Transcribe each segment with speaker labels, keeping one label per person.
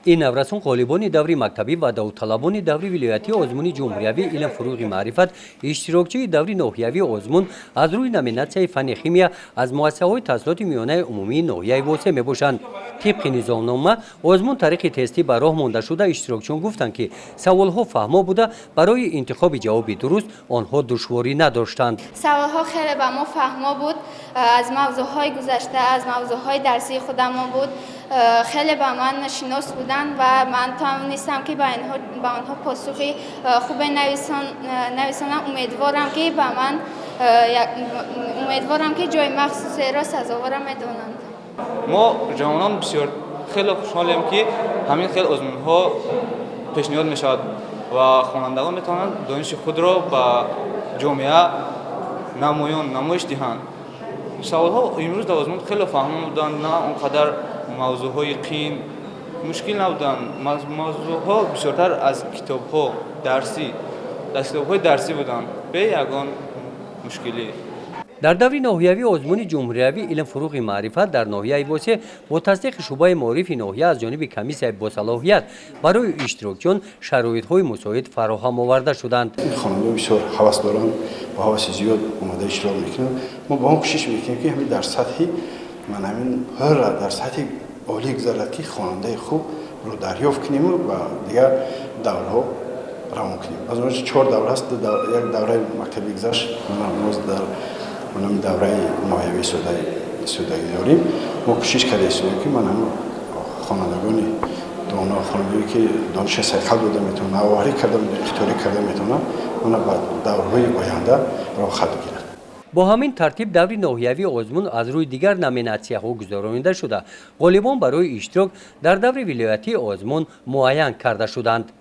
Speaker 1: این نورسون غالبان دوری مکتبی و داوطلبان دوری ولایتی آزمون جمهوری علم فروغ معرفت اشتراکچی دوری ناحیوی آزمون از روی نامیناسیون فن شیمیا از مؤسسه‌های تحصیلات میانه عمومی ناحیه واسه میباشند. طبق نظامنامه آزمون طریق تستی به راه مانده شده اشتراکچیان گفتند که سوالها فهما بوده برای انتخاب جواب درست آنها دشواری نداشتند.
Speaker 2: سوالها خیلی به ما فهما بود، از موضوعهای گذشته از موضوعهای درسی خودمان بود، خیلی به من شناس بودن و من توانستم که به آنها پاسخی خوب نویسانم. امیدوارم که جای مخصوصی را سزاوار میدانند.
Speaker 3: ما جوانان بسیار خیلی خوشحالیم که همین خیلی آزمون‌ها پیشنهاد میشود و خوانندگان میتوانند دانش خود را به جامعه نمایش دهند. سوال‌ها امروز در آزمون خیلی فهمی بودند، نه اونقدر موضوعهای قین مشکل نبودند. موضوعها بسیارتر از کتاب‌ها درسی بودند به یگان مشکلی.
Speaker 1: در دوری ناحیوی آزمون جمهوری علم فروغ معرفت در ناحیه واسه با تصدیق شعبه معارف ناحیه از جانب کمیسیون با صلاحیت برای اشتراکیان شرایط‌های مساعد فراهم آورده شدند.
Speaker 4: خانواده بسیار هوس‌داران با هوس زیاد اومده اشتراک میکنند. ما با هم کوشش میکنیم که همین در سطحی در سطح عالی گذارد که خواننده خوب رو دریافت کنیم و دیگر دوره‌ها روان کنیم. از اون 4 دوره هست، یک دوره مکتبی گذشت، اونم دوره ناحیوی سودایی داریم. ما کوشش کردیم که من هم خوانندگان خانواده که دانش سیقل داده میتونه آوری کرده اختیاری کرده میتونه اونا با دورهای آینده راه خط بگیرد.
Speaker 1: با همین ترتیب دوری ناحیوی آزمون از روی دیگر نامیناسیون‌ها گذرانیده شده غالبان برای اشتراک در دوری ولایتی آزمون معین کرده شدند.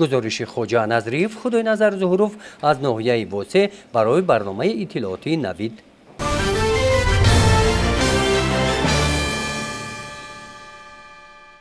Speaker 1: گزارش خواجه نظریف خدای نظر ظهروف از ناحیه واسه برای برنامه اطلاعاتی نوید